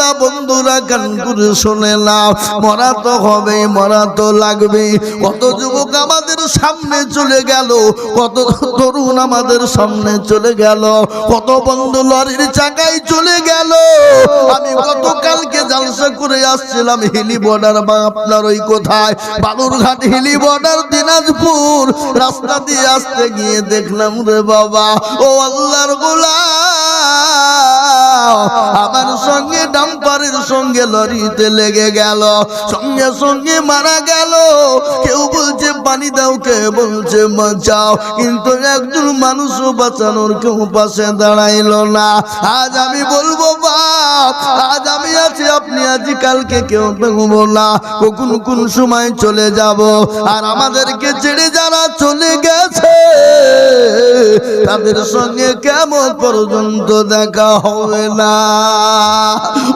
না বন্ধুরা, কান করে শুনে নাও, মরা তো হবেই, মরা তো লাগবেই। কত যুবক আমাদের সামনে চলে গেল, কত তরুণ আমাদের সামনে চলে গেল, কত বন্ধু লরির চাকায় চলে গেল। আমি গতকালকে জালসা করে আসছিলাম হিলি বর্ডার, বা আপনার ওই কোথায় বালুরঘাট হিলি বর্ডার দিনাজপুর, রাস্তা দিয়ে আসতে গিয়ে দেখলাম রে বাবা, ও আল্লাহর গোলাম, আমার সঙ্গে ডাম্পারের সঙ্গে লরিতে লেগে গেল, সঙ্গে সঙ্গে মারা গেল। কেউ বলছে পানি দাও, কেউ বলছে বাঁচাও, কিন্তু একজন মানুষও বাঁচানোর কেউ পাশে দাঁড়াইলো না। আজ আমি বলবো বাপ, আজ আমি আছি, আপনি আছি, কালকে কেউ থাকবো না, কখন কোন সময় চলে যাব। আর আমাদেরকে ছেড়ে যারা চলে গেছে তাদের সঙ্গে কেমন পর্যন্ত দেখা হবে না।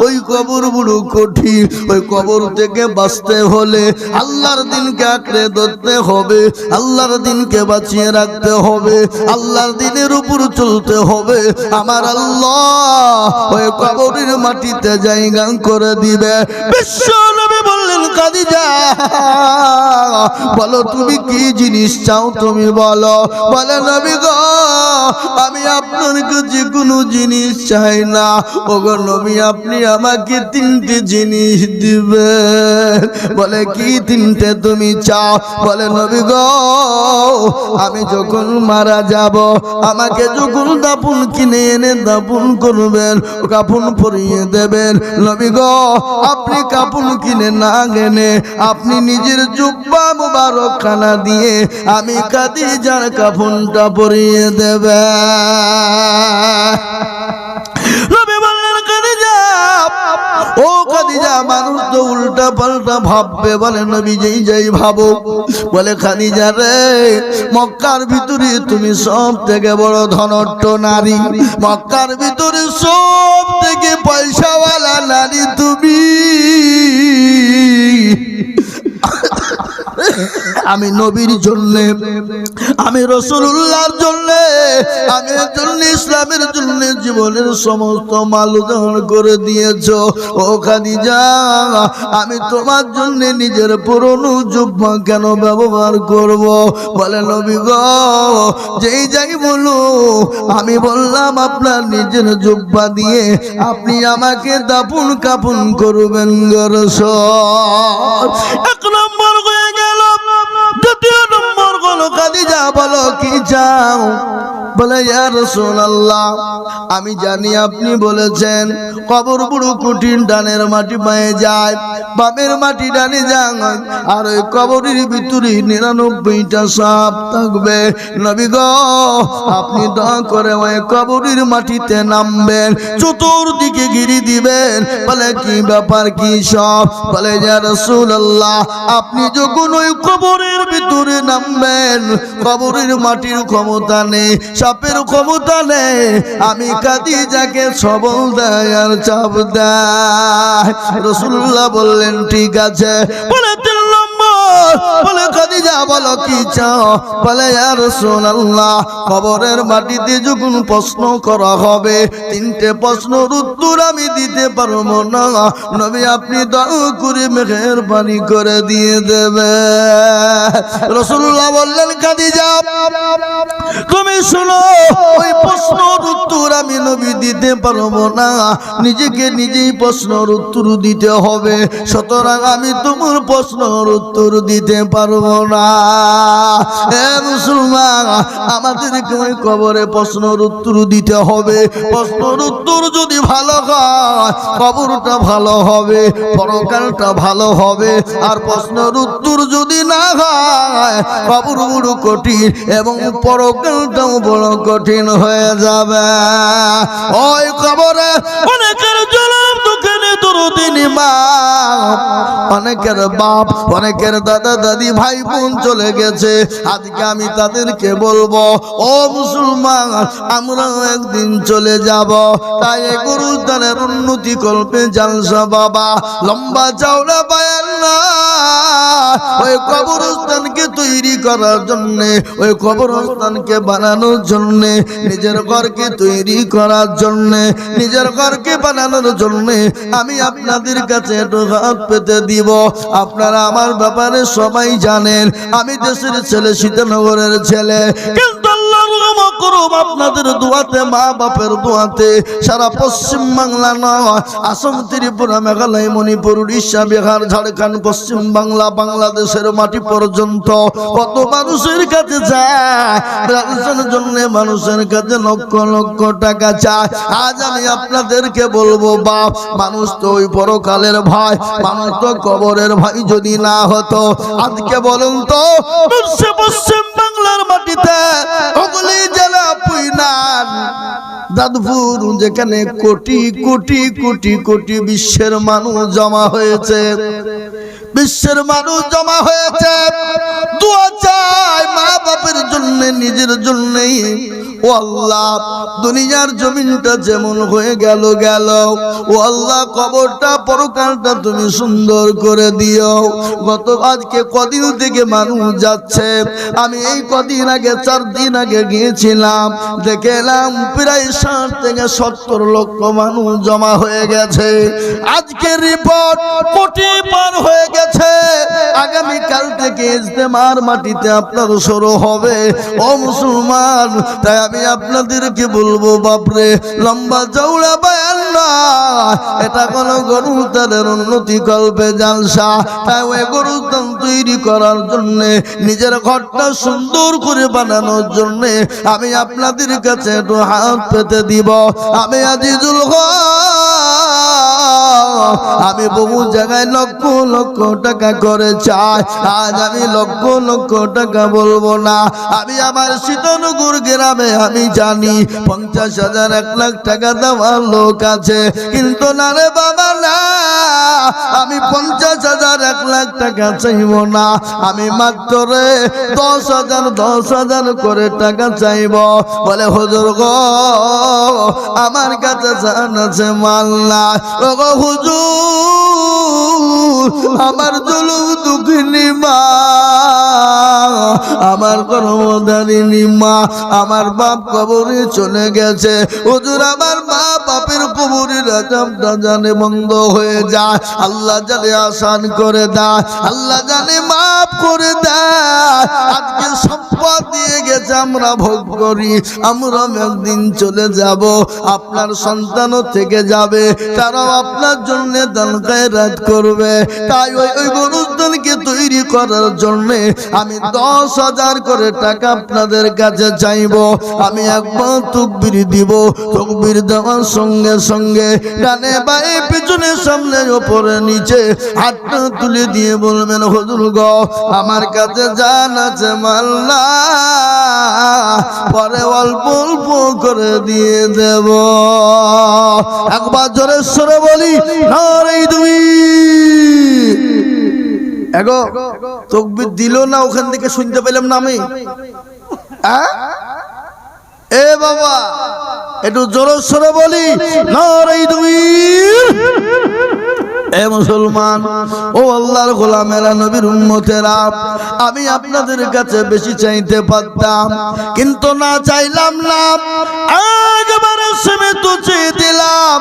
ওই কবর বড় কঠিন, ওই কবর থেকে বাঁচতে হলে আল্লাহর দিনকে আঁকড়ে ধরতে হবে, আল্লাহর দিনকে বাঁচিয়ে রাখতে হবে, আল্লাহর দিনের উপর চলতে হবে। আমার আল্লাহ ওই কবরের মাটিতে জায়গা করে দিবে। বিশ্ব নবী বললেন, খাদিজা বলো তুমি কি জিনিস চাও, তুমি বলো। বলে নবী গো, আমি আপনার কাছে কোনো জিনিস চাই না। ওগো নবী, আপনি আমাকে তিনটে জিনিস দিবেন। বলে কি তিনটে তুমি চাও? বলে নবী গো, আমি যখন মারা যাব, আমাকে যখন দাফন কিনে এনে দাফন করবেন, কাফন পরিয়ে দেবেন। নবী গো, আপনি কাফন কিনে না এনে আপনি নিজের জুব্বা মুবারক খানা দিয়ে আমি খাদিজার কাফনটা পরিয়ে দেবেন। নবী বললেন, খাদিজা, ও খাদিজা, মানুষ তো উল্টা পাল্টা ভাববে। বলে নবী, যেই যাই ভাবো। বলে খাদিজা রে, মক্কার ভিতরে তুমি সব থেকে বড় ধনট্ট নারী, মক্কার ভিতরে সব থেকে পয়সাওয়ালা নারী তুমি। আমি নবীর জন্য, আমি রাসূলুল্লাহর জন্য, আমি জন্য ইসলামের জন্য জীবনের সমস্ত মাল দান করে দিয়েছো। ও খাদিজা, আমি তোমার জন্য নিজের পুরনো জুব্বা কেন ব্যবহার করব? বলে নবী গো, যেই যাই বলো, আমি বললাম আপনার নিজের জুব্বা দিয়ে আপনি আমাকে দাফন কাফন করবেন গো রাসূল। এক নম্বর হয়ে গেল। দ্বিতীয় নম্বর হলো, খাদিজা বলো কি চাও? বলে ইয়া রাসূলুল্লাহ, আমি জানি আপনি বলেছেন কবর বড় কঠিন, ডানের মাটি বাঁয়ে যায়, বামের মাটি ডানে যায়, আর ওই কবরের ভিতরে 99টা সাপ থাকবে। নবী গো, আপনি দয়া করে ওই কবরের মাটিতে নামবেন, চতুর্দিকে ঘিরে দিবেন। বলে কি ব্যাপার, কি সব? বলে ইয়া রাসূলুল্লাহ, আপনি যখন ওই কবরের ভিতরে নামবেন, কবরের মাটির ক্ষমতা নেই, সাপের ক্ষমতা নেই, আমি খাদিজাকে সবল দেয় আর চাপ দেয়। রাসূলুল্লাহ বললেন ঠিক আছে। বলে তিন নম্বর, বলে খাদিজা বলো কি চাও? বলে ইয়া রাসূলুল্লাহ, কবরের মাটিতে যখন প্রশ্ন করা হবে, তিনটে প্রশ্নের উত্তর আমি দিতে পারবো না, নবী আপনি দয়া করে মেহেরবানি করে দিয়ে দেবে। রাসূলুল্লাহ বললেন, খাদিজা তুমি শোনো, ওই প্রশ্নের উত্তর আমি নবী দিতে পারবো না, নিজেকে নিজেই প্রশ্নের উত্তর দিতে হবে, সুতরাং আমি তোমার প্রশ্নের উত্তর দিতে পারবো না। হে মুসলমান, আমাদেরকে ওই কবরে প্রশ্নের উত্তর দিতে হবে। প্রশ্নের উত্তর যদি ভালো হয়, কবরটা ভালো হবে, পরকালটা ভালো হবে। আর প্রশ্নের উত্তর যদি না হয়, কবর বড় কঠিন এবং পরকালটাও বড় কঠিন হয়ে যাবে। ওই কবরে অনেকের জনম দুঃখের দরদিনী মা, অনেকের বাপ, অনেকের দাদা দাদি ভাই বোন চলে গেছে। আজকে আমি তাদেরকে বলবো, ও মুসলমান, আমরা একদিন চলে যাব, তাই গুরুদানের উন্নতি কল্পে জালসা বাবা লম্বা চওড়া বায়ান না, ওই কবরস্থানকে তৈরি করার জন্য, ওই কবরস্থানকে বানানোর জন্য, নিজের ঘরকে তৈরি করার জন্য, নিজের ঘরকে বানানোর জন্য আমি আপনাদের কাছে একটু হাত পেতে দিব। আপনারা আমার ব্যাপারে সবাই জানেন, আমি দেশের ছেলে, সীতানগরের ছেলে, কিন্তু আল্লাহর রহমত করুন আপনাদের দোয়াতে, মা বাপের দোয়াতে সারা পশ্চিম বাংলা নয়, আসাম, ত্রিপুরা, মেঘালয়, মণিপুর, উড়িষ্যা, বিহার, ঝাড়খণ্ড, পশ্চিম বাংলা, বাংলাদেশের মাটি পর্যন্ত কত মানুষের কাছে যায়, মানুষের জন্য মানুষের কাছে লক্ষ লক্ষ টাকা চায়। আজ আমি আপনাদেরকে বলবো, বাপ, মানুষ তো ওই পরকালের ভাই, মানুষ তো কবরের ভাই যদি না হতো, আজকে বলুন তো পশ্চিম বাংলার মাটিতে হুগলি জেলা, পুইনান, দাদপুর, যেখানে কোটি কোটি কোটি কোটি বিশ্বের মানুষ জমা হয়েছে, বিশ্বের মানুষ জমা হয়েছে, দোয়া চায় মা বাপের জন্য, নিজের জন্যই। ও আল্লাহ, দুনিয়ার জমিনটা যেমন হয়ে গেল গেল, ও আল্লাহ কবরটা, পরকালটা তুমি সুন্দর করে দিও। গত আজকে কদিন থেকে মানুষ যাচ্ছে, আমি এই কদিন আগে, 4 দিন আগে গিয়েছিলাম, দেখলাম প্রায় 60 থেকে 70 লক্ষ মানুষ জমা হয়ে গেছে। আজকে রিপোর্ট কোটি পার হয়ে গেছে। আগামীকাল থেকে ইজতেমার মাটিতে আপনার শুরু হবে। ও মুসলমান, তাই আমি আপনাদেরকে বলবো, বাপরে, লম্বা চওড়া বয়ান না, এটা কোনো গরুদানের উন্নতি কল্পে জালসা। তাই ওই গরুদান তৈরি করার জন্য, নিজের ঘরটা সুন্দর করে বানানোর জন্য আমি আপনাদের কাছে একটু হাত পেতে দিব। আমি আজিজুল হক, আমি বহু জায়গায় লক্ষ লক্ষ টাকা করে চাই, আজ আমি লক্ষ লক্ষ টাকা বলবো না। আমি আমার সীতানগর গ্রামে আমি জানি 50,000 1 লাখ টাকা দেওয়ার লোক আছে, কিন্তু না রে বাবা না, আমি 50,000 1 লাখ টাকা চাইব না, আমি মাত্র 10,000 করে টাকা চাইব। বলে হুজুর গো, আমার কাছে জান আছে, মাল না। ও গো হুজুর, আমার জুলুম দুঃখিনী মা, আমার কর্মধারিণী মা, আমার বাপ কবরে চলে গেছে। হুজুর, আমার মা বাপের কবরের আযাবটা জানে বন্ধ হয়ে যায়, আল্লাহ জানে আসান করে দেয়, আল্লাহ জানে মাফ করে দেয়। আজকে সম্পদ দিয়ে গেছে, আমরা ভোগ করি, আমরা একদিন চলে যাব, আপনার সন্তানও থেকে যাবে, তারাও আপনার জন্য দান খায়রাত করবে। তাই ওই গরুদানকে তৈরি করার জন্য আমি 10,000 করে টাকা আপনাদের কাছে চাইব। আমি একবার তাকবীর দিব, তাকবীর দেওয়ার সঙ্গে সঙ্গে ডানে বাঁয়ে পিছনে সামনে উপরে নিচে হাতটা তুলে দিয়ে বলবেন, হুজুর গো, আমার কাছে জান আছে, মাল না, পরে অল্প অল্প করে দিয়ে দেব। একবার জোরে সরে বলি, নারে তাকবীর। এগো তাকবীর দিল না, ওখান থেকে শুনতে পেলাম না আমি। এ বাবা, একটু জোরে সরে বলি, নারে তাকবীর। এ মুসলমান, ও আল্লাহর গোলামেরা, নবীর উম্মতেরা, আমি আপনাদের কাছে বেশি চাইতে পারতাম, কিন্তু না চাইলাম না, একবারে সীমিত চেয়ে দিলাম,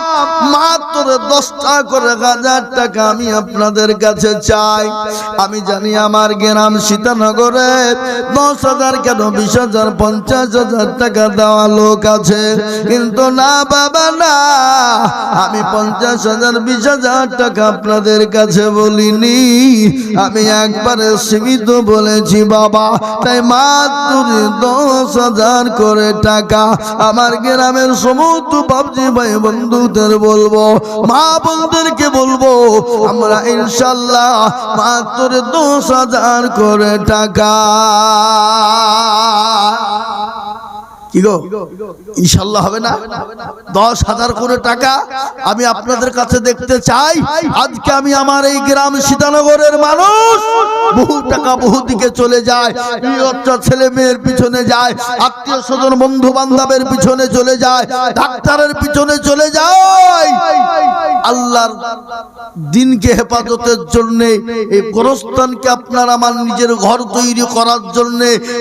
মাত্র 10টা করে 1000 টাকা আমি আপনাদের কাছে চাই। আমি জানি আমার গ্রাম সীতানগরে 10,000 কেন 20,000 50,000 টাকা দেওয়া লোক আছে, কিন্তু না বাবা না, আমি 50,000 20,000 টাকা আপনাদের কাছে বলিনি, আমি একবারে সীমিত বলেছি বাবা। তাই মাত্র 10,000 করে টাকা আমার গ্রামের সমস্ত বাপজি ভাই বন্ধুদের বলবো, মা বোনদেরকে বলবো, আমরা ইনশাআল্লাহ মাত্র 10,000 করে টাকা, কি গো ইনশাআল্লাহ হবে না? 10,000 করে টাকা আমি আপনাদের কাছে দেখতে চাই। আজকে আমি আমার এই গ্রাম সীতানগরের মানুষ, বহু টাকা বহু দিকে চলে যায়, বাচ্চা ছেলে মেয়ের পিছনে যায়, আত্মীয় স্বজন বন্ধু বান্ধবের পিছনে চলে যায়, ডাক্তারের পিছনে চলে যায়, আল্লাহর দিনকে হেফাজতের জন্য, এই গোরস্থানকে আপনার আমার নিজের ঘর তৈরি করার জন্য,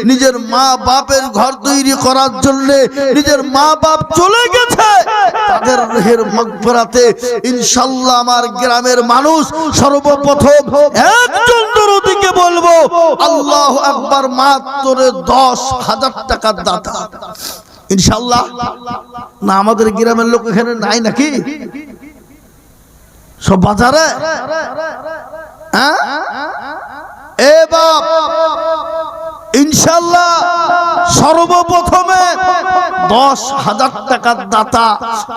নিজের মা বাপের ঘর তৈরি করার জন্য, নিজের মা বাপ চলে গেছে তাদের রুহের মাগফিরাতে ইনশাআল্লাহ আমার গ্রামের মানুষ সর্বপ্রথম একজন দরদিকে বলবো আল্লাহু আকবার, মাত্র 10,000 টাকার দাতা ইনশাআল্লাহ। না আমাদের গ্রামের লোক এখানে নাই নাকি? সব বাজারে। এ বাপ ইনশাআল্লাহ সর্বপ্রথমে 10,000 টাকার দাতা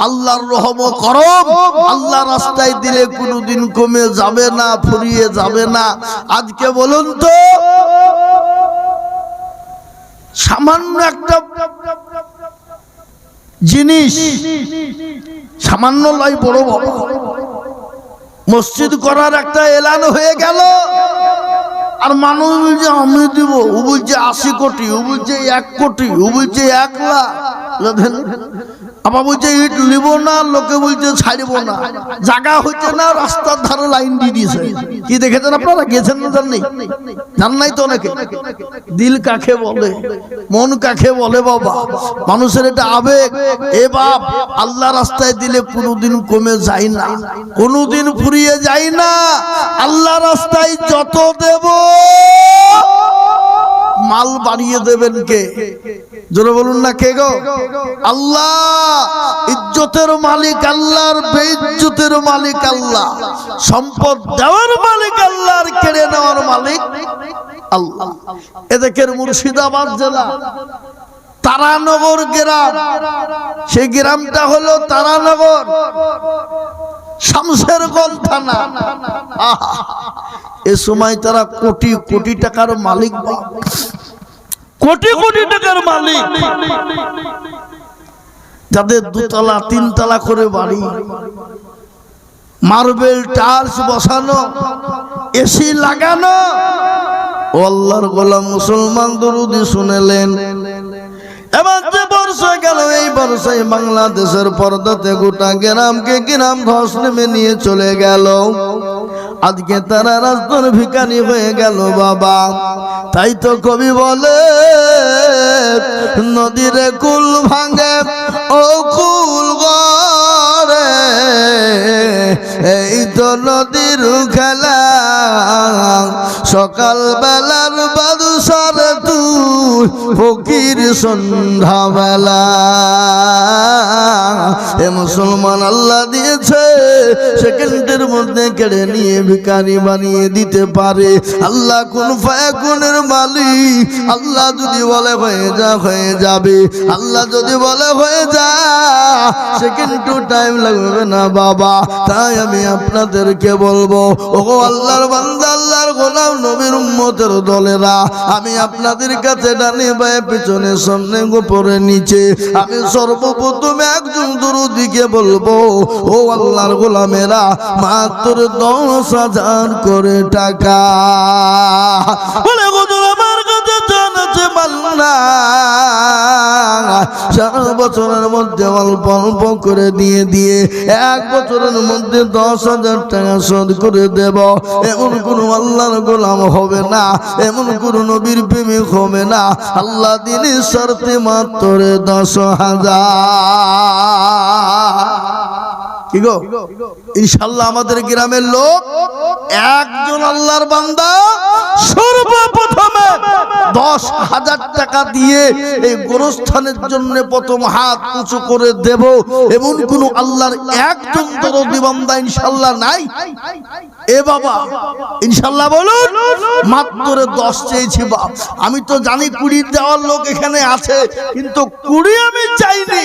আল্লাহর রহম করম আল্লাহ রাস্তায় দিলে কোনোদিন কমে যাবে না, ফুরিয়ে যাবে না। আজকে বলুন তো সামান্য একটা জিনিস, সামান্য লাই বড় বাবা, মসজিদ করার একটা এলান হয়ে গেল, আর মানুষ বলছে আমি দিব, ও বলছে 80 কোটি, ও বলছে 1 কোটি, ও বলছে 1 লাখ, আবার বলছে ইট নিব না, লোকে বলছে ছাড়বো না, জায়গা হচ্ছে না, রাস্তার ধারে লাইন দিয়ে দিয়েছে। কি দেখেছেন আপনারা? গেছেন না? জান নাই তো অনেকে। দিল কাকে বলে, মন কাকে বলে বাবা, মানুষের এটা আবেগ। এ বাপ আল্লাহ রাস্তায় দিলে কোনোদিন কমে যায় না, কোনোদিন ফুরিয়ে যায় না। আল্লাহ রাস্তায় যত দেব মাল বাড়িয়ে দেবেন কে? জোরে বলুন না কে গো? আল্লাহ। ইজ্জতের মালিক আল্লাহর, বেইজ্জতের মালিক আল্লাহ, সম্পদ দেওয়ার মালিক আল্লাহ, আর কেড়ে নেওয়ার মালিক আল্লাহ। এদিকের মুর্শিদাবাদ জেলা তারানগর গ্রাম, সেই গ্রামটা হলো তারানগর, শামশেরগঞ্জ থানা। এ সময় তারা কোটি কোটি টাকার মালিক, কোটি কোটি টাকার মালিক, যাদের 2 তলা 3 তলা করে বাড়ি, মার্বেল টাইলস বসানো, এসি লাগানো। ও আল্লাহর গোলাম মুসলমান দরুদি শুনেলেন। এবার যে বর্ষা গেল, এই বর্ষায় বাংলাদেশের পর্দাতে গোটা গ্রামকে গ্রাম ধস নেমে নিয়ে চলে গেল। আজকে তারা রাস্তার ভিখারি হয়ে গেল বাবা। তাই তো কবি বলে নদীর কুল ভাঙে ও কুল গড়ে, এই তো নদীর খেলা, সকাল বেলার বাদুসার তুই ফকির সন্ধ্যা বেলা। এ মুসলমান আল্লাহ দিয়েছে, সেকেন্ডের মধ্যে কেড়ে নিয়ে ভিখারি বানিয়ে দিতে পারে। আল্লাহ কোন ফায়াকুনের মালিক। আল্লাহ যদি বলে হয়ে যা, হয়ে যাবে। আল্লাহ যদি বলে হয়ে যা, সেকেন্ডও টাইম লাগবে না বাবা। তাই আমি আপনাদেরকে বলবো, ওগো আল্লাহর বান্দা, আল্লাহর গোলাম, নবীর উম্মতের দলেরা, আমি আপনাদের কাছে ডানে বায়ে পিছনে সামনে গোপরে নিচে আমি সর্বপ্রথম একজন দরদিকে বলবো, ও আল্লাহর গোলামেরা, মাত্র 10,000 করে টাকা বলে হুজুর আমার কাছে জানাতে পারলা, সারা বছরের মধ্যে অল্প অল্প করে দিয়ে দিয়ে 1 বছরের মধ্যে 10,000 টাকা শোধ করে দেব। এমন কোন আল্লাহর গোলাম হবে না, এমন কোন নবীর প্রেমিক হবে না। আল্লাহ দিনের শর্তে মাত্র 10,000। কি গো? ইনশাআল্লাহ আমাদের গ্রামের লোক একজন আল্লাহর বান্দা সর্বপ্রথমে 10,000 টাকা দিয়ে এই গোরস্থানের জন্য প্রথম হাত উঁচু করে দেব, এমন কোন আল্লাহর একজন দরদি বান্দা ইনশাআল্লাহ নাই। এ বাবা ইনশাআল্লাহ বলুন। মাত্র 10 চেয়েছি বাপ। আমি তো জানি 20 দেওয়ার লোক এখানে আছে, কিন্তু 20 আমি চাইনি,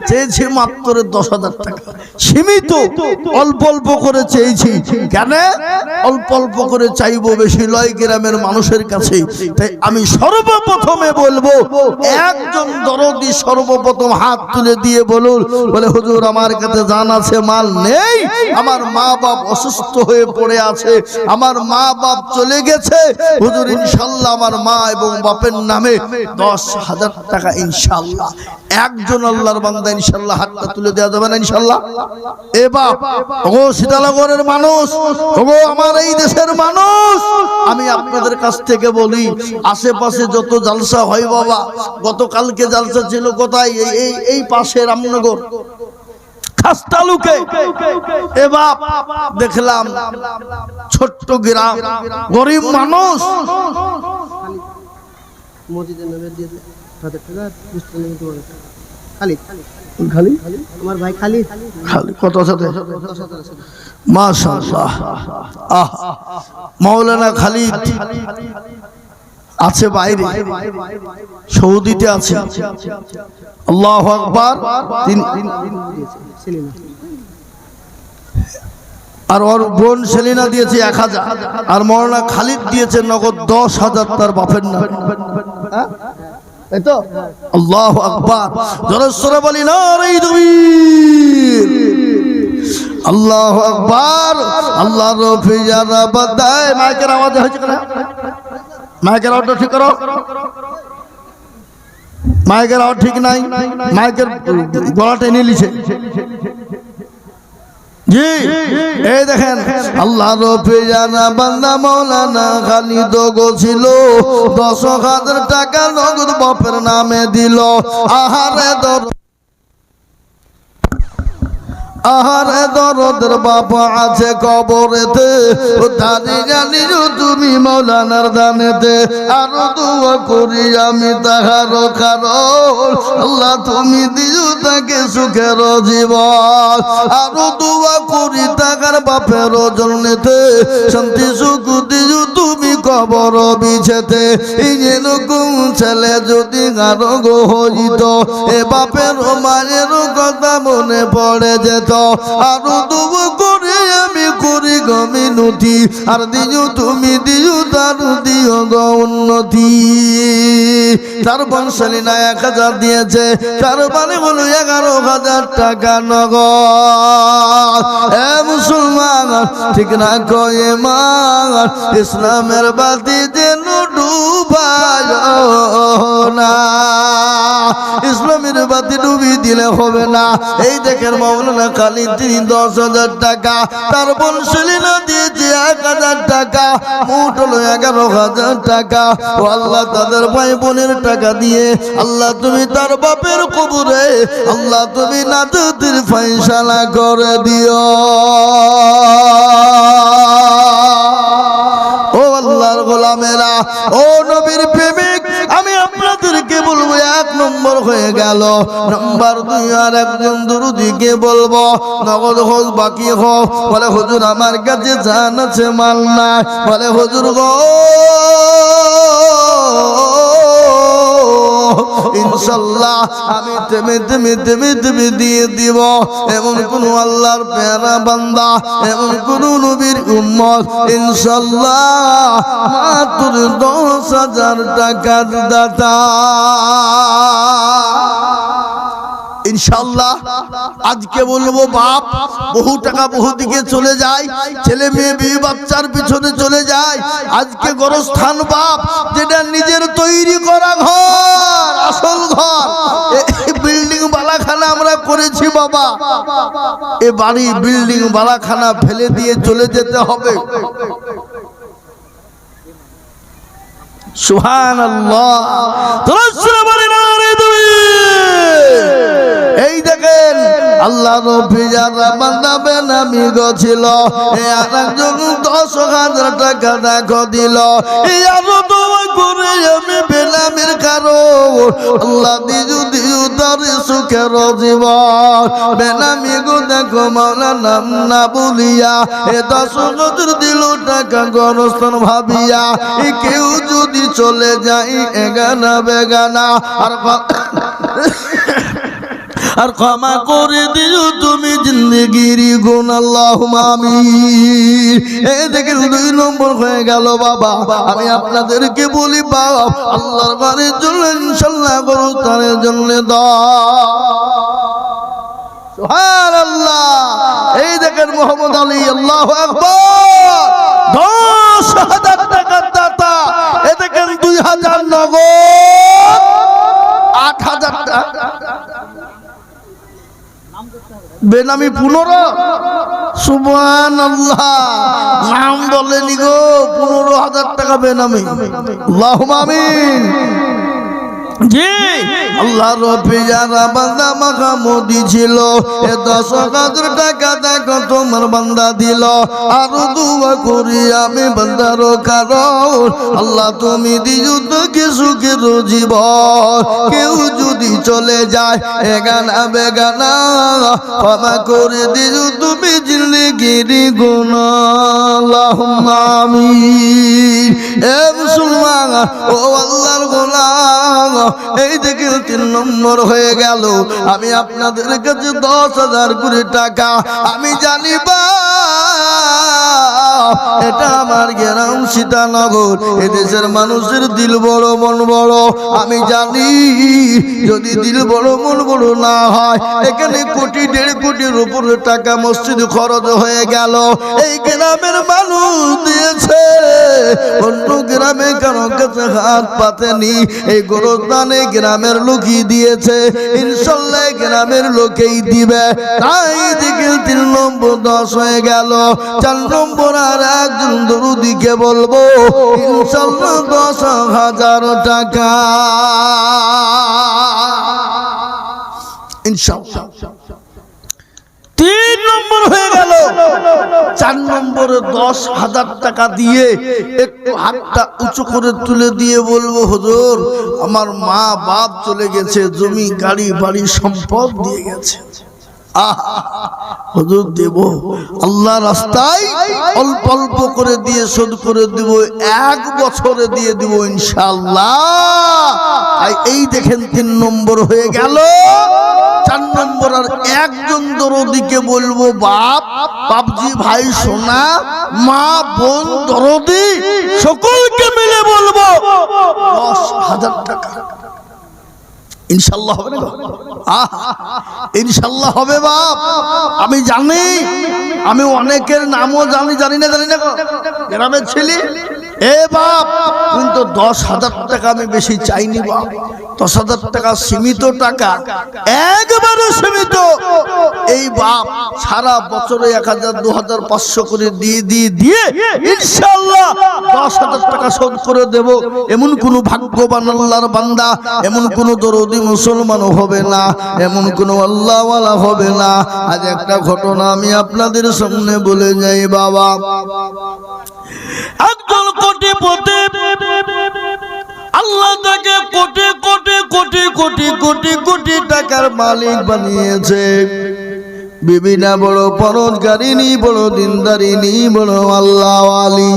চেয়েছি মাত্র 10,000 টাকা। সীমিত, অল্প অল্প করে চেয়েছি। কেন অল্প অল্প করে চাইবো? বেশি লয় গ্রামের মানুষের কাছে। তাই আমি সর্বপ্রথমে বলবো, একজন দরদি সর্বপ্রথম হাত তুলে দিয়ে বলুন, বলে হুজুর আমার কাছে জান আছে, মাল নেই, আমার মা বাপ অসুস্থ হয়ে পড়ে আছে, আমার মা বাপ চলে গেছে, হুজুর ইনশাআল্লাহ আমার মা এবং বাপের নামে 10,000 টাকা ইনশাআল্লাহ। একজন আল্লাহর বান্দা ইনশাআল্লাহ হাতটা তুলে দেওয়া যাবে না ইনশাআল্লাহ? এ বাপ, ওগো শীতলগড়ের মানুষ, ওগো আমার এই দেশের মানুষ, আমি আপনাদের কাছ থেকে বলি, আশেপাশে যত জালসা হয় বাবা, গতকালকে জালসা ছিল কোথায়? এই পাশে রামনগর খাসতালুকে। এ বাপ, দেখলাম ছোট্ট গ্রাম, গরিব মানুষ, মসজিদের নামে দিয়েছে 1000 টাকা খালিদ, খালিদ আমার ভাই খালিদ, খালি কত সাথে মাশাআল্লাহ। আহ, মাওলানা খালিদ আছে বাইরে, সৌদিতে আছে। আল্লাহু আকবার। আর ওর বোন সেলিনা দিয়েছে 1000, আর মাওলানা খালিদ দিয়েছে নগদ 10,000 তার বাপের নামে। এইতো আল্লাহু আকবার। জোরে সরে বলি নারে তাকবীর, আল্লাহু আকবার। আল্লাহর রফিজারা বাদায়। মাইকের আওয়াজ হচ্ছে কেন? মাইকের আওয়াজটা ঠিক করো, মাইকের আওয়াজ ঠিক নাই, মাইকের গলা টেনে নিছে। জি, এই দেখেন আল্লাহ রফিজানা বান্দা মাওলানা খালিদ গো ছিল, 10,000 টাকা নগদ বাপের নামে দিল। আহারে দর, আহারে দরদের বাপ আছে কবরেতে, ও দাদি জানি তুমি মাওলানার দানেতে। আরো দোয়া করি আমি তাহার কারণ, আল্লাহ তুমি দিও তাকে সুখের জীবন। আরো দোয়া করি তাহার বাপের জন্যতে, শান্তি সুখ দিও তুমি কবর বিছেতে। এরকম ছেলে যদি আরো গো হইত, এ বাপের মায়ের কথা মনে পড়ে যেত। আরো দোয়া করে আমি করি গো মিনতি, আর দিও তুমি দিও তার দিও গো উন্নতি। তার বংশালীনা 1000 দিয়েছে, তার মানে হলো 11,000 টাকা নগদ। এ মুসলমান ঠিক না কয়ে মান, ইসলামের বাতি যেন ডুবায় না, ইসলামের বাতি ডুবি দিলে হবে না। এই দেখেন মাওলানা খালিদ 10,000 টাকা, তার বংশালীনা দিয়েছে 1000 টাকা, মোট হলো 11,000 টাকা। ও আল্লাহ, তাদের ভাই বোনের টাকা দিয়ে আল্লাহ তুমি তার বাপের কবরে আল্লাহ তুমি নাজাতের ফয়সালা করে দিও। ও আল্লাহর গোলামেরা, ও নবীর প্রেমিক, আমি আপনাদেরকে বলবো 1 নম্বর হয়ে গেল। নাম্বার 2, আর একজন দুরুদিকে বলবো, নগদ হোক বাকি হোক, বলে হুজুর আমার কাছে জান আছে মাল নাই, বলে হুজুর গো ইনশাআল্লাহ আমি তেমে দিয়ে দিব। এমন কোন আল্লাহর প্যারা বান্দা, এমন কোন নবীর উম্মত ইনশাআল্লাহ মাত্র 10,000 টাকার দাতা ইনশাআল্লাহ। আজকে বলবো বাপ বহু টাকা বহু দিকে চলে যায়, ছেলে মেয়ে বিয়ে বাচ্চার পিছনে চলে যায়। আজকে গোরস্থান বাপ, যেটা নিজের তৈরি করা ঘর, আসল ঘর, বিল্ডিং বালাখানা আমরা করেছি বাবা, এ বাড়ি বিল্ডিং বালাখানা ফেলে দিয়ে চলে যেতে হবে। সুবহানাল্লাহ। এই দেখেন আল্লাহ নবী যারা বান্দা বেনামি ছিল, এই আরেকজন 10,000 টাকা দেখো দিল। এই আরো দোয়া করে আমি বেনামির কারণ আল্লাহ দিও তার সুখের জীবন। বেনামি গো দেখো মাওলানা নাম না বলিয়া, এ 10,000 দিল টাকা গরস্থান ভাবিয়া। কেউ যদি চলে যাই এগানা বেগানা, আর ক্ষমা করে দিও তুমি জিন্দেগির গুণ, আল্লাহুম্মা আমিন। এই দেখেন 2 নম্বর হয়ে গেল বাবা। আমি আপনাদেরকে বলি বাবা, আল্লাহর ঘরের জন্য ইনশাআল্লাহ গোরস্থানের জন্য দাও। সুবহানাল্লাহ। এই দেখেন মোহাম্মদ আলী, আল্লাহু আকবার, 10,000 টাকার দাতা। এই দেখেন 2,000 নগদ, 8,000 টাকা বেনামি 15, সুবহানাল্লাহ। নাম বলেনি গো, 15,000 টাকা বেনামি। আল্লাহুম্মা আমিন। জি, আল্লাহ রব্বি যারা বান্দা মাহমুদি ছিল, এ 10,000 টাকা দেখো তোমার বান্দা দিল। আর দোয়া করি আমি বান্দার কারণ, আল্লাহ তুমি দিও তোকে সুখের জীবন। কেউ যদি চলে যায় এগানা বেগানা, ক্ষমা করে দিও তুমি জিন্দেগির গুনাহ। আল্লাহুম্মা আমিন। এ মুসলমান, ও আল্লাহর গোলাম, এই দেখে 3 নম্বর হয়ে গেল। আমি আপনাদের কাছে 10,000 করে টাকা, আমি জানি বা এটা আমার গ্রাম সীতানগর, এদেশের মানুষের দিল বড় মন বড়। আমি জানি যদি দিল বড় মন বড় না হয়, এখানে কোটি 1.5 কোটির উপরে টাকা মসজিদ খরচ হয়ে গেল। এই গ্রামের মানুষ দিয়েছে, অন্য গ্রামে কারো কাছে হাত পাতেনি। এই গোরস্থানে গ্রামের লোকই দিয়েছে, ইনশাল্লাহ গ্রামের লোকেই দিবে। তাই দিকে 3 নম্বর 10 হয়ে গেল। 4 নম্বর আর একজন দরুদিকে বলবো, ইনশাল্লাহ 10,000 টাকা ইনশাল্লাহ। 3 নম্বর হয়ে গেল। 4 নম্বরে 10,000 টাকা দিয়ে একটু হাতটা উঁচু করে তুলে দিয়ে বলবো, হুজুর আমার মা বাপ চলে গেছে, জমি গাড়ি বাড়ি সম্পদ দিয়ে গেছে, হুজুর দেব আল্লাহ রাস্তায় অল্প অল্প করে দিয়ে শোধ করে দিব, 1 বছরে দিয়ে দিব ইনশাআল্লাহ। এই দেখেন 3 নম্বর হয়ে গেল। 4 নম্বর আর একজন দরদিকে বলবো, বাপ বাপজি ভাই সোনা মা বোন দরদি সকলকে মিলে বলবো 10,000 টাকা ইনশাআল্লাহ হবে না? ইনশাআল্লাহ হবে বাপ। আমি জানি, আমি অনেকের নামও জানি না গ্রামের ছেলে। এ বাপ, কিন্তু 10,000 টাকা আমি বেশি চাইনি বাপ। 10,000 টাকা সীমিত টাকা, একবারে সীমিত। এই বাপ সারা বছরে 1,000 2,000 500 করে দিয়ে ইনশাআল্লাহ 10,000 টাকা শোধ করে দেব। এমন কোন ভাগ্যবান আল্লাহর বান্দা, এমন কোন দরদি মুসলমান হবে না, এমন কোন আল্লাহওয়ালা হবে না। আজ একটা ঘটনা আমি আপনাদের সামনে বলে যাই বাবা। একজন কোটিপতি, আল্লাহ তাকে কোটি কোটি কোটি কোটি কোটি কোটি টাকার মালিক বানিয়েছে। বিভিন্ন বড় পরোজগারিনী, বড় দিনদারিনী, বড় আল্লাহওয়ালি।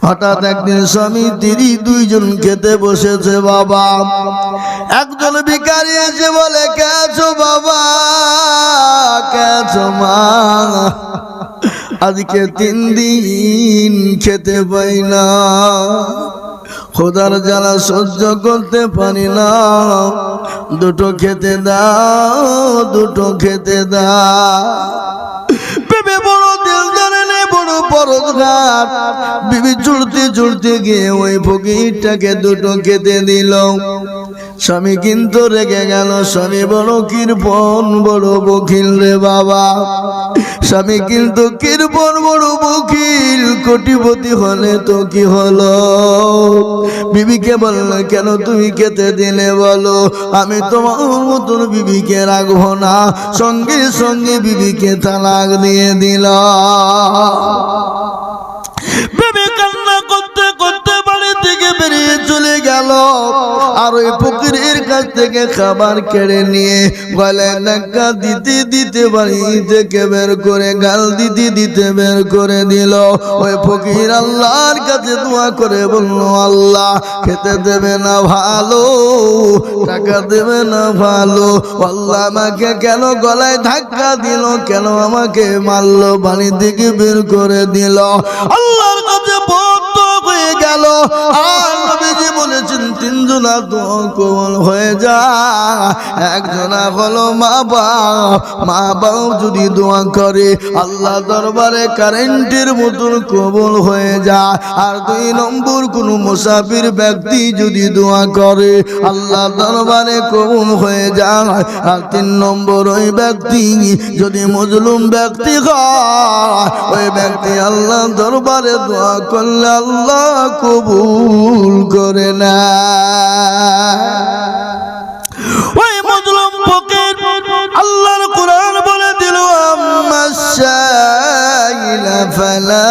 হঠাৎ একদিন স্বামী স্ত্রী 2 জন খেতে বসেছে বাবা। একজন ভিখারি এসে বলে, কেছো বাবা, কেছো মা, আজকে 3 দিন খেতে পাই না, খোদার জ্বালা সহ্য করতে পারি না, 2টো খেতে দাও, 2টো খেতে দাও। বেবি বড় দিলদার নেই, বড় পরোজগার। বিবি চুলতে গিয়ে ওই ফকিরটাকে 2টো খেতে দিল। স্বামী কিন্তু রেগে গেল, স্বামী বড় কৃপণ, বড় বকিল রে বাবা। স্বামী কিন্তু কৃপণ, বড় বকিল। কোটিপতি হলে তো কি হলো? বিবিকে বললো, কেন তুমি খেতে দিলে বলো? আমি তোমার মতন বিবিকে রাখবো না। সঙ্গে সঙ্গে বিবিকে তালাক দিয়ে দিল। বিবি কান্না করতে করতে বাড়ি থেকে বেরিয়ে চলে গেল। আর ওই ফকিরের কাছ থেকে খাবার কেড়ে নিয়ে গলায় ধাক্কা দিতে দিতে বাড়ি থেকে বের করে, গাল দিতে দিতে বের করে দিল। ওই ফকির আল্লাহর কাছে দোয়া করে বলল, আল্লাহ খেতে দেবে না ভালো, টাকা দেবে না ভালো, আল্লাহ আমাকে কেন গলায় ধাক্কা দিল, কেন আমাকে মারলো, বাড়ি থেকে বের করে দিল। আল্লাহর কাছে বদ্ধ হয়ে গেল। আর নবীজি বলেছেন তিনজনা দোয়া কবুল হয়ে যায়। একজনা হলো মা বাপ, মা বাপ যদি দোয়া করে আল্লাহ দরবারে কারেন্টের মতন কবুল হয়ে যায়। আর 2 নম্বর কোন মুসাফির ব্যক্তি যদি দোয়া করে আল্লাহ দরবারে কবুল হয়ে যায়। আর 3 নম্বর ওই ব্যক্তি যদি মজলুম ব্যক্তি হয়, ওই ব্যক্তি আল্লাহ দরবারে দোয়া করলে আল্লাহ কবুল করে না। ওই মজলুম ফকির আল্লাহর কোরআন বলে দিল আম্মাশাইলা ফালা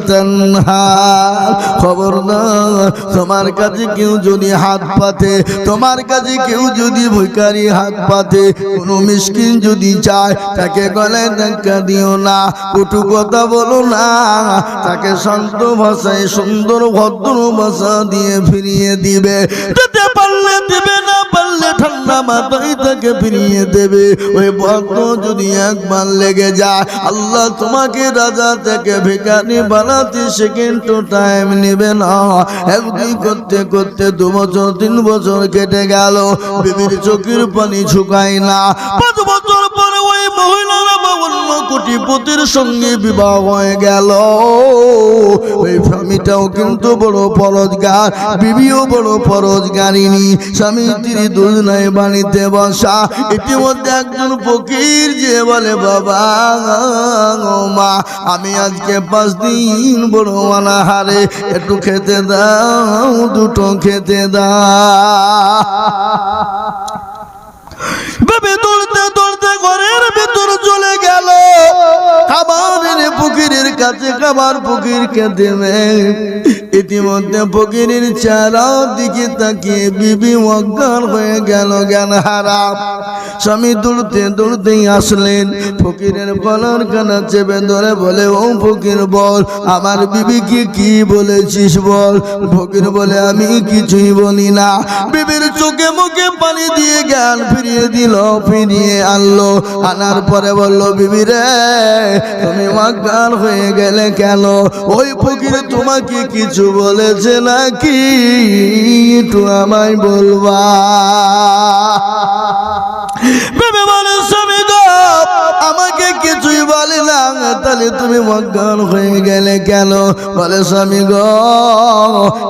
তানহার। খবরদার, তোমার কাছে কেউ যদি হাত পাতে, তোমার কাছে কেউ যদি ভিখারি হাত পাতে, কোনো মিসকিন যদি চায় তাকে গলায় ধাক্কা দিও না, কটু কথা বলো না, তাকে শান্ত ভাষায় সুন্দর ভদ্র ভাষা দিয়ে ফিরিয়ে দিবে। দিতে পারলে দিবে, না পারলে ঠান্ডা মাথায় তাকে ফিরিয়ে দেবে। ওই ভক্ত যদি একবার লেগে যায় আল্লাহ তোমাকে রাজা থেকে ভিখারি বানাতে সেকেন্ড টাইম নেবে না। একদিন করতে করতে 2 বছর 3 বছর কেটে গেল, বিবির চোখের পানি শুকায় না। 5 বছর পরে ওই মহিলারা অন্য কোটিপতির সঙ্গে বিবাহ হয়ে গেল। ওই স্বামীটাও কিন্তু বড় পরোজগার, বিবিও বড় পরোজগারিনী। স্বামী স্ত্রী দুজনায় বাড়িতে বসা। ইতিমধ্যে একজন ফকির যে বলে বাবা মা, আমি আজকে 5 দিন বড় অনাহারে, একটু খেতে দাও, 2টো খেতে দাও। বেবি দৌড়তে দৌড়তে ঘরের ভিতর চলে গেল। খাবারের ফকিরের কাছে খাবার ফকিরকে দেবে। ইতিমধ্যে ফকিরের চেহারা দিকে তাকিয়ে বিবি অজ্ঞান হয়ে গেল, জ্ঞান হারা। স্বামী দৌড়তে দৌড়তেই আসলেন, ফকিরের গলার কানা চেপে ধরে বলে ও ফকির বল, আমার বিবিকে কি বলেছিস বল। ফকির বলে আমি কিছুই বলি না। বিবির চোখে মুখে পানি দিয়ে জ্ঞান ফিরিয়ে দিল, ফিরিয়ে আনলো। আনার পরে বলল বিবি রে, তুমি অজ্ঞান হয়ে গেলে কেন? ওই ফকির তোমাকে কিছু বলেছে নাকি, একটু আমায় বলবা। বিবি বলে স্বামী গো, আমাকে কিছুই বলে না, তাহলে তুমি অজ্ঞান হয়ে গেলে কেন? বলে স্বামী গো,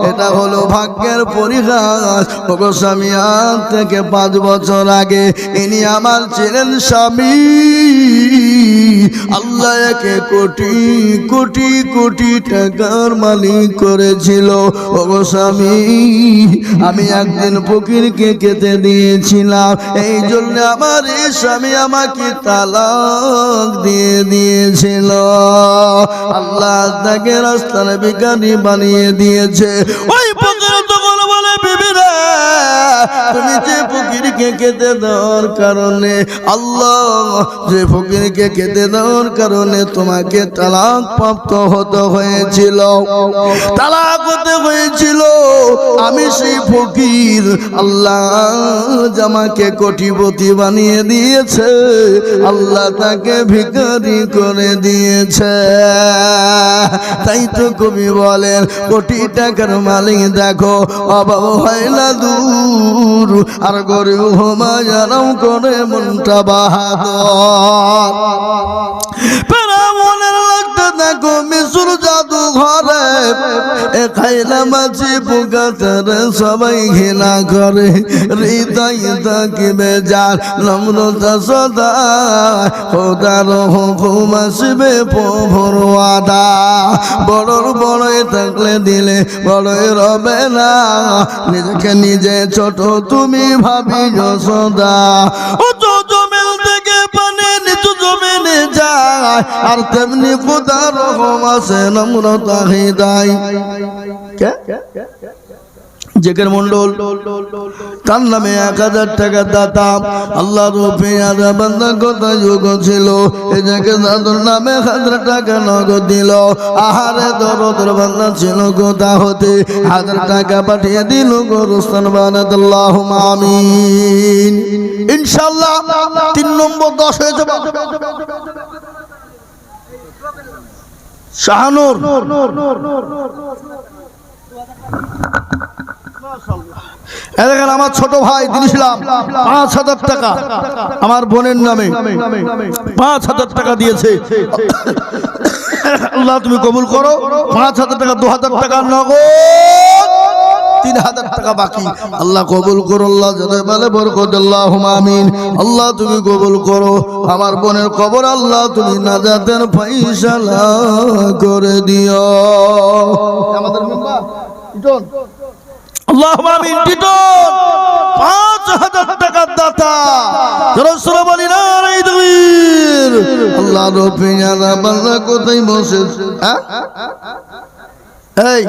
এটা হলো ভাগ্যের পরিহাস। ওগো স্বামী, আজ থেকে 5 বছর আগে ইনি আমার ছিলেন স্বামী। আল্লাহ একে কোটি কোটি কোটি টাকার মালিক করেছিল। ওগো স্বামী, আমি একদিন ফকিরকে খেতে দিয়েছিলাম, এই জন্য আমার এই স্বামী আমাকে তালাক দিয়ে দিয়েছিল। আল্লাহ তাকে রাস্তার ভিখারি বানিয়ে দিয়েছে। ওই ফকির তখন বলে বিবি রে, তুমি যে ফকিরকে খেতে দেওয়ার কারণে, আল্লাহ যে ফকিরকে খেতে দেওয়ার কারণে তোমাকে তালাক প্রাপ্ত হতে হয়েছিল, তালাক হতে হয়েছিল, আমি সেই ফকির। আল্লাহ আমাকে কোটিপতি বানিয়ে দিয়েছে, আল্লাহ তাকে ভিখারি করে দিয়েছে। তাই তো কবি বলেন, কোটি টাকার মালিক দেখো অভাব হয় না দূর, আর গরিব হুমায়ুন করে মনটা বাহাদুর। ফেরাউনের লাগতে দেখো মিশর জাদু ঘরে, এ খাইলা মাছি পোকাতের সবাই ঘৃণা করে। হৃদয় থাকিবে যার নম্রতা সদা, খোদার হুকুম আসবে প্রভুর ওয়াদা। বড়র বড়ই থাকলে দিলে বড়ই রবে না, নিজেকে নিজে ছোট তুমি ভাবিও সদা। উঁচু জমিন থেকে পানি নিচু জমিনে যায়, আর তেমনি খোদার হুকুম আছে নম্রতা হৃদয়। জেকের মন্ডল, তার নামে 1000 টাকা দাতাম। আল্লাহ রূপিয়ারা বান্দা কথা যোগ ছিল, এই জায়গায় দাদুর নামে 1000 টাকা নগদ দিল। আহারে দরদর বান্দা ছিল গোদা হতে, 1000 টাকা পাঠিয়ে দিল গোরস্থান বানাতাল্লাহুম্মা আমিন। ইনশাআল্লাহ 3 নম্বর 10 হয়ে যাবে। শাহানুর দেখেন আমার ছোট ভাই দিয়েছিলাম 5,000 টাকা আমার বোনের নামে 5,000 টাকা দিয়েছে আল্লাহ তুমি কবুল করো 5,000 টাকা 2,000 টাকা নগদ 3,000 টাকা বাকি আল্লাহ কবুল করো আল্লাহ যাতে বলে বরকত আল্লাহুম্মা আমিন আল্লাহ তুমি কবুল করো আমার বোনের কবর আল্লাহ তুমি নাজাতের ফয়সালা করে দিও আমাদের মেম্বার ইটন আল্লাহুম্মা আমিন টিটন 5,000 টাকার দাতা রাসূল বলি না এই তাকবীর আল্লাহ রব্বিনা বান্দা কোথায় বসে হ্যাঁ এই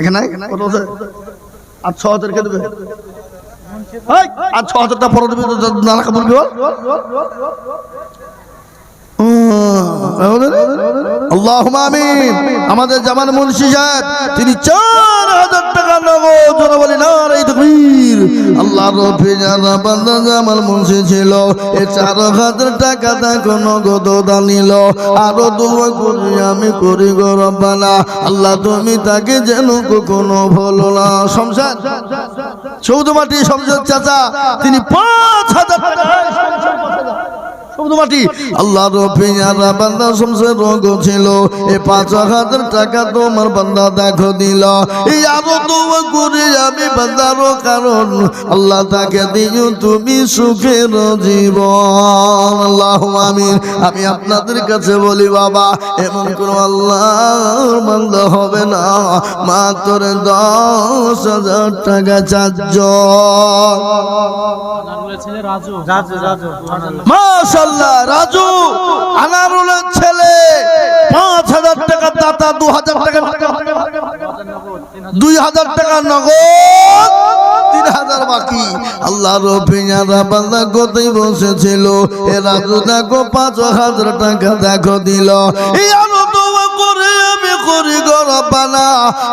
এখানে কত আছে 6,000 কে দেবে এই 6,000 টাকা পরে দেবে না রাখা বলবি আল্লাহুম্মা আমিন আমাদের জামান মুন্সি সাহেব তিনি 4,000 টাকা নগদ জোরে বলি না এই তাকবীর আল্লাহ রব্বে যারা বান্দা জামান মুন্সি ছিল এই 4,000 টাকা দেখো নগদ দানিল আরো দোয়া করি আমি করি গো রব্বানা আল্লাহ তুমি তাকে যেন কখনো ভুলো না শমশাদ চৌধুমাটি শমশাদ চাচা তিনি 5,000 টাকা মাটি আল্লাহ রব্বিনা বান্দা সমসে রোগ ছিল এই 5,000 টাকা তোমার বান্দা দেখো দিল এই আরো দোয়া করি আমি বান্দার কারণ আল্লাহ তাকে দিও তুমি সুখের জীবন আল্লাহুম্মা আমিন আমি আপনাদের কাছে বলি বাবা এমন কোন আল্লাহর বান্দা হবে না মাত্র 10,000 টাকা চারজন মাশাআল্লাহ রাজু আনারুলের ছেলে 5,000 টাকা দাতা 2,000 টাকা 2,000 টাকা নগদ 3,000 বাকি আল্লাহ রব্বিনা বান্দা কোথায় বসেছিল এ রাজু দেখো 5,000 টাকা দেখো দিল এই আলো দোয়া করে আমি করি গো রব্বানা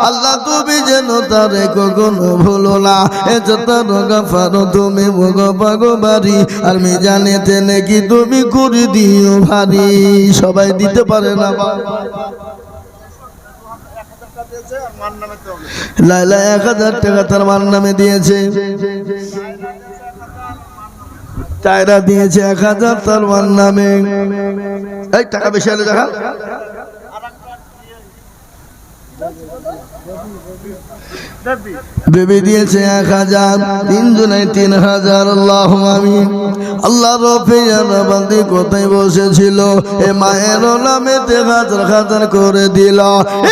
আল্লাহ তুমি যেন তারে কখনো ভুলো না এ যত গাফারো তুমি ভগবাগো বাড়ি আর মিজানেতে নাকি তুমি করে দিও ভারী সবাই দিতে পারে না লাইলা 1,000 টাকা তার মান নামে দিয়েছে চায়রা দিয়েছে 1,000 তার মান নামে এই টাকা বেশি হলে দেখা বেবি দিয়েছে 1,000 তিনজনে 3,000 আল্লাহুম্মা আমিন আল্লাহ রব্বিনা বান্দি কোথায় বসেছিল এ মায়ের নামে 1,000 করে দিল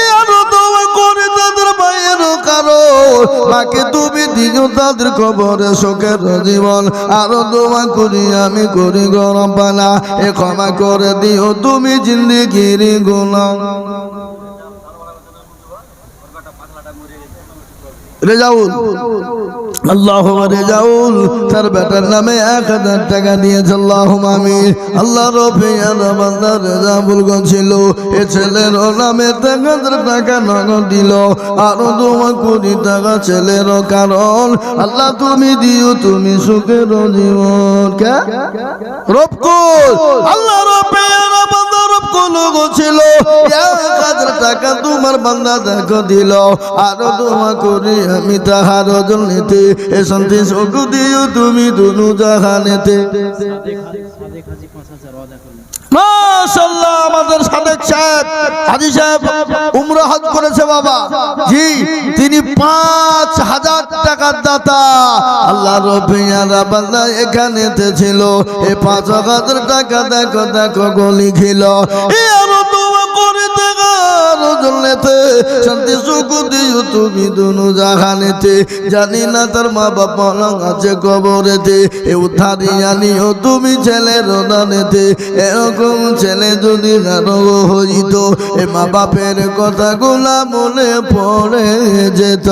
এ আরো দোয়া করে তাদের মায়ের কারণ মাকে তুমি দিও তাদের কবরে সুখের জীবন আরো দোয়া করি আমি করি গো রব্বানা এ ক্ষমা করে দিও তুমি জিন্দেগির গুনাহ রেজাউল আল্লাহুম্মা রেজাউল তার বেটার নামে 1,000 টাকা দিয়েছে আল্লাহুম্মা আমিন আল্লাহ রব্বিনা বান্দা রেজাউল ছিল এ ছেলের নামে 1,000 টাকা নগদ দিল আরো দোয়া করি টাকা ছেলের কারণ আল্লাহ তুমি দিও তুমি সুখের জীবন কে রবকুল আল্লাহ রব্বিনা বান্দা রবকুল ছিল 1,000 টাকা তোমার বান্দা দেখো দিল আরো দোয়া করি আমি তাহার জন্যতে এ শান্তি সুখ দিও তুমি দুনু জাহানেতে মাশাআল্লাহ আমাদের সাদেক সাহেব হাজী সাহেব উমরা হজ করেছে বাবা জি তিনি 5,000 টাকার দাতা আল্লাহ রব্বিনা বান্দা এখানেতে ছিল এই 5,000 টাকা দেখো দেখো গলি খিল এই আরো দোয়া করে দেগার জন্নতে শান্তি সুখ দিও তুমি দুনু জাহানেতে জানি না তার মা বাবা আছে কবরেতে এ উদ্ধারি জানিও তুমি ছেলের দানেতে এরকম ছেলে যদি কারো হইত এ মা বাপের কথাগুলা মনে পড়ে যেত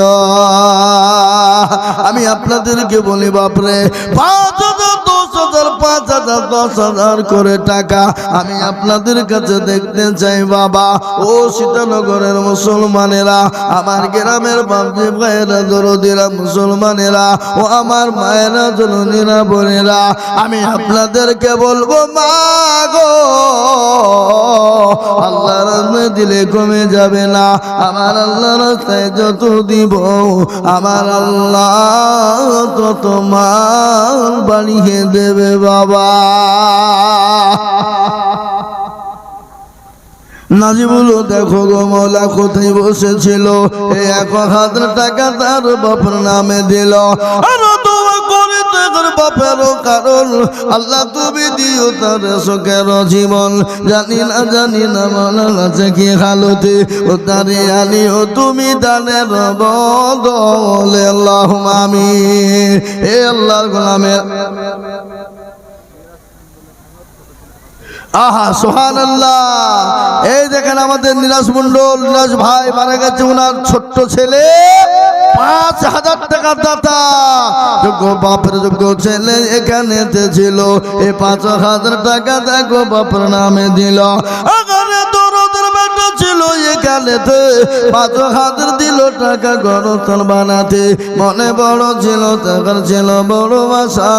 আমি আপনাদেরকে বলি বাপরে 5,000 10,000 5,000 10,000 করে টাকা আমি আপনাদের কাছে দেখতে চাই বাবা। ও সীতানগরের মুসলমানেরা, আমার গ্রামের বাপজি ভাইয়েরা, দরদিরা মুসলমানেরা, ও আমার মায়েরা, জননীরা, বোনেরা, আমি আপনাদেরকে বলবো মা গো, আল্লাহর রাস্তায় দিলে কমে যাবে না। আমার আল্লাহর রাস্তায় যত দিব আমার আল্লাহ তত মাল বাড়িয়ে দেবে বাবা। নাজিবুল দেখো গো মৌলা কোথায় বসেছিল, এই 1,000 টাকা তার বাপের নামে দিল। আর দোয়া করে তার বাপেরও কারণ আল্লাহ তুমি দিও তার সুখের জীবন। জানি না মনে আছে কি হালতে, ও তারে আনিও তুমি দানের বদলে। আল্লাহুম্মা আমিন। হে আল্লাহর গোলামের আহা সুবহানাল্লাহ। এই দেখেন আমাদের নিরাজ মন্ডল, নিরাজ ভাই মারা গেছে, ওনার ছোট্ট ছেলে 5,000 টাকা দাতা, যোগ্য বাপের যোগ্য ছেলে এখানে ছিল। এই 5,000 টাকা দেখো বাপের নামে দিল। আগারে দরদের বেটা ছিল এখানে 5,000 দিল টাকা গরতন বানাতে। মনে বড় ছিল, টাকার ছিল বড় বাসা,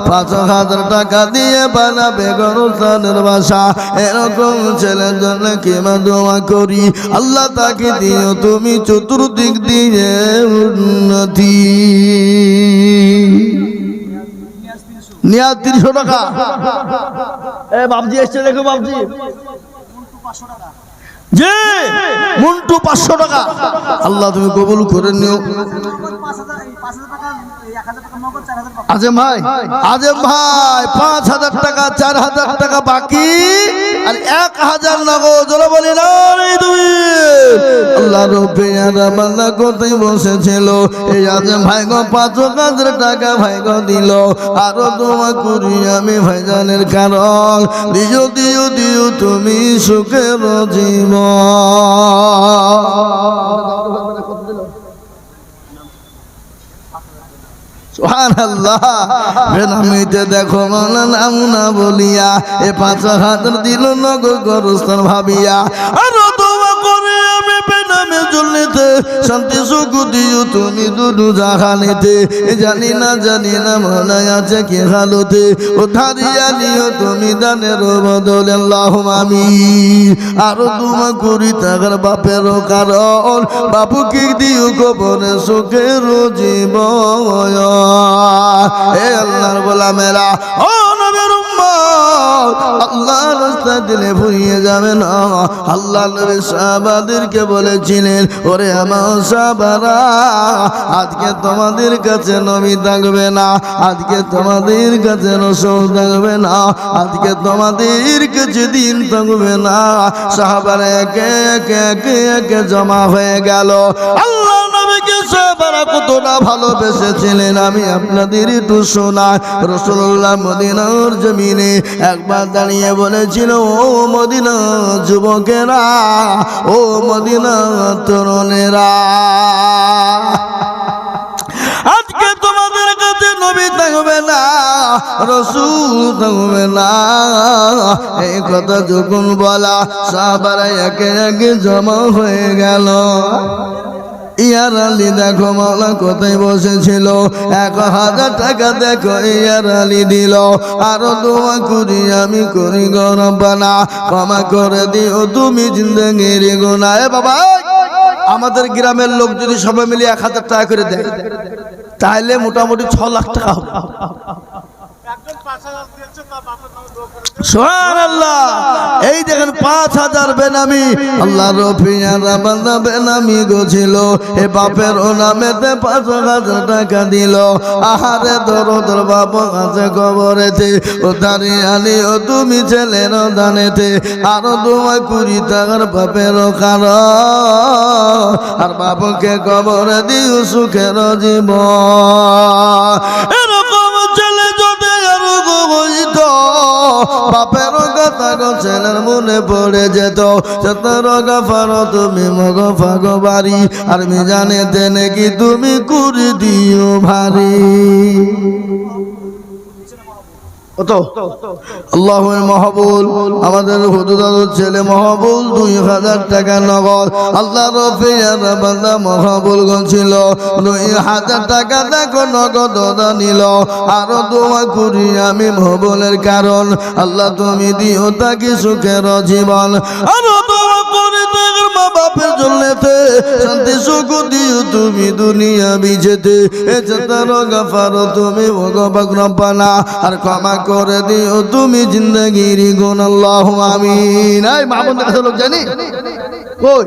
5,000 টাকা দিয়ে বানাবে গরতনের বাসা। এরকম ছেলের জন্য কিমা দোয়া করি, আল্লাহ তাকে দিও তুমি চতুর্দিক দিয়ে উন্নতি। নিয়াজ 300 টাকা। এ বাবজি এসছে দেখো বাবজি। জি মুন্টু 500 টাকা। আল্লাহ তুমি কবুল করে নিও। আজম ভাই 5,000 টাকা, 4,000 টাকা বাকি, আর 1,000 নগদ। জোরে বলি না তুমি। আল্লাহ রব্বিয়ারা বান্দা কোথায় বসেছিল, এই আজম ভাই গো 5,000 টাকা ভাই গো দিল। আরো দোয়া করি আমি ভাইজানের কারণ, দিও দিও দিও তুমি সুখের জীবন। সুবহানাল্লাহ। বেনামিতে দেখো মানা নামুনা বলিয়া এ 5,000 দিল নগদ গরস্থান ভাবিয়া। আর দোয়া করে আমি বেনামে জন্যতে শান্তি সুখ দিও তুমি দুদু জাহানেতে। জানি না মনে আছে কি হালতে, ও ধারিয়া নিও তুমি দানের বদলে। আল্লাহুম্মা আমিন। আর দোয়া করি তার বাপেরও কারণ, বাবুকে দিও কবরে সুখের জীবন। হে আল্লাহর গোলামেরা, ও নবীর উম্মত, আল্লাহর রাস্তা দিলে ভুলিয়ে যাবে না। আল্লাহ নবী সাহাবাদেরকে বলেছিলেন, ওরে আমার সাহাবারা, আজকে তোমাদের কাছে নবী থাকবে না, আজকে তোমাদের কাছে রাসূল থাকবে না, আজকে তোমাদের কাছে দিন থাকবে না। সাহাবারা একে জমা হয়ে গেল। আল্লাহ নবীকে সাহাবারা কতটা ভালোবেসেছিলেন আমি আপনাদের একটু শোনাই। রাসূলুল্লাহ মদিনার জমিনে একবার দাঁড়িয়ে বলেছিল, ও মদিনা যুবকেরা, ও মদিনা তরুণেরা, আজকে তোমাদের কাছে নবী থাকবে না, রাসূল থাকবে না। এই কথা যখন বলা, সাহাবারা একে জমা হয়ে গেল। ইয়ার আলী দেখো মাওলা কোথায় বসেছিল, 1,000 টাকা দেখো ইয়ার আলী দিল। আরো দোয়া করি আমি করি গো রব্বানা, ক্ষমা করে দিও তুমি জিন্দেগির গুনাহ। এ বাবা, আমাদের গ্রামের লোক যদি সবাই মিলে 1,000 টাকা করে দেয়, তাহলে মোটামুটি 6 লাখ টাকা হবে। সুবহানাল্লাহ। এই দেখেন 5,000 বেনামি, আল্লাহ রফিয়ারা বান্দা বেনামি গছিল, এ বাপের ও নামেতে 5,000 টাকা দিল। আহারে দরদর বাপ আছে কবরেতে, ও তারি আনি ও তুমি ছেলের দানেতে। আরো দোয়া করি তার বাপের কারণ, আর বাপকে কবরে দিও সুখের জীবন। এরকম ছেলে যদি আরো হইত, বাপের কথা গো ছেলের মনে পড়ে যেত। সতর গাফার তুমি মগ ফাগো বাড়ি, আর মিজানে দেনে কি তুমি করে দিও ভারী। কত আল্লাহুল মাহবুল আমাদের হুজুরের ছেলে মাহবুল 2000 টাকা নগদ আল্লাহ রফিয়ার বান্দা মাহবুল ছিল 2000 টাকা দেখো নগদ নিল আর দোয়া করি আমি মাহবুলের কারণ আল্লাহ তুমি দিও তাকে সুখের জীবন আর দোয়া করি তার মা বাপের জন্যতে শান্তি সুখ দিও তুমি দুনিয়া বিজেতে এছাড়া গফার তুমি ভগবান রব্বানা আর ক্ষমা করে দিও তুমি জিন্দেগির গুণ আল্লাহু আমিন এই মাহমুদের কাছে লোক জানি কই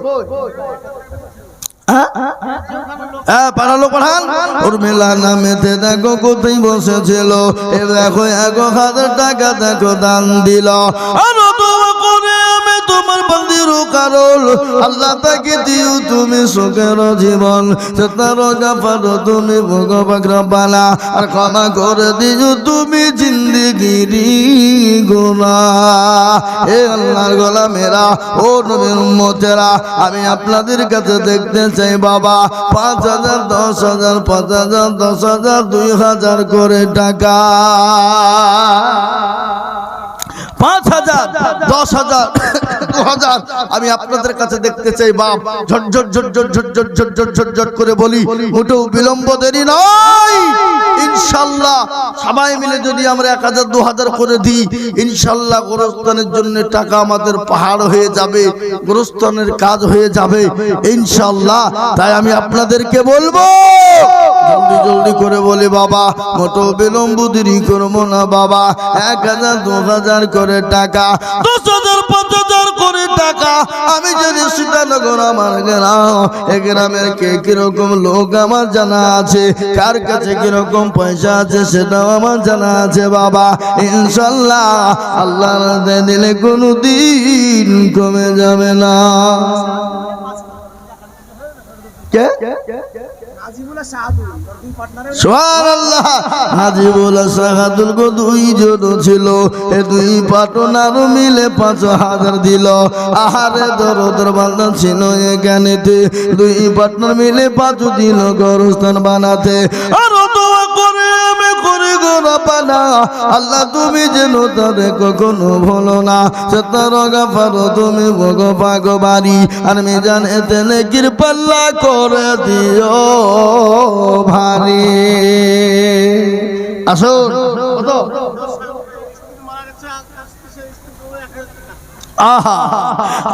পাঠালো পাঠান উর্মিলা নামেতে দেখো কোথায় বসেছিল এ দেখো 1000 টাকা দেখো দান দিল আর দোয়া করে আমি তোমার বন্দির কারণ আল্লাহ তাকে দিও তুমি সুখের জীবন সেতার গাফার তুমি ভগবান রব্বানা আর ক্ষমা করে দিও তুমি জিন্দেগির গুনাহ এ আল্লাহর গোলামেরা ও নবীর উম্মতেরা আমি আপনাদের কাছে দেখতে চাই বাবা 5000 10000 5000 10000 2000 করে টাকা 5000 10000 2000 আমি আপনাদের কাছে দেখতে চাই বাপ ঝট ঝট ঝট ঝট ঝট ঝট ঝট ঝট ঝট ঝট করে বলি মোটেও বিলম্ব দেরি নয় ইনশাআল্লাহ সবাই মিলে যদি আমরা 1000 2000 করে দিই ইনশাআল্লাহ গোরস্থানের জন্য টাকা আমাদের পাহাড় হয়ে যাবে গোরস্থানের কাজ হয়ে যাবে ইনশাআল্লাহ তাই আমি আপনাদেরকে বলবো জলদি জলদি করে বলি বাবা মোটেও বিলম্ব দেরি করবো না বাবা 1000 2000 করে টাকা 10000 5000 করে টাকা আমি যদি সীতানগর আমার গ্রাম এই গ্রামের কে কিরকম লোক আমার জানা আছে কার কাছে কিরকম পয়সা আছে সেটাও আমার জানা আছে বাবা ইনশাআল্লাহ আল্লাহর রাস্তায় দিলে কোনোদিন কমে যাবে না কে সুবহানাল্লাহ নাজিবুল সাহাদুল গো 2 জন ছিল এই 2 পার্টনার মিলে 5000 দিল আহারে দরদর বান্দা ছিল এখানেতে 2 পার্টনার মিলে 5 দিল গোরস্থান বানাতে আর দোয়া করে আমি করি গো রব্বানা আল্লাহ তুমি যেন তাদের কখনো ভুলো না সেতার গাফার তুমি ভগবাগবারি আর মিজান এতে নেকির পাল্লা করে দিও ভারী আসুন কত আহা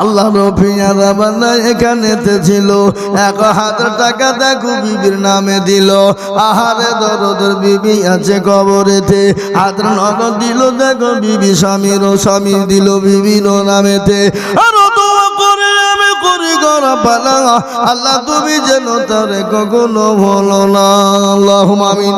আল্লাহ রফিয়ার বান্দা এখানেতে ছিল 1000 টাকা দেখো বিবির নামে দিল আহারে দরদের বিবি আছে কবরেতে হাজার নগদ দিল দেখো বিবি স্বামী দিল বিভিন্ন নামেতে আর দোয়া করে আমি করি গো রব্বানা আল্লাহ তুমি যেন তারে কখনো ভুলো না আল্লাহুম্মা আমিন।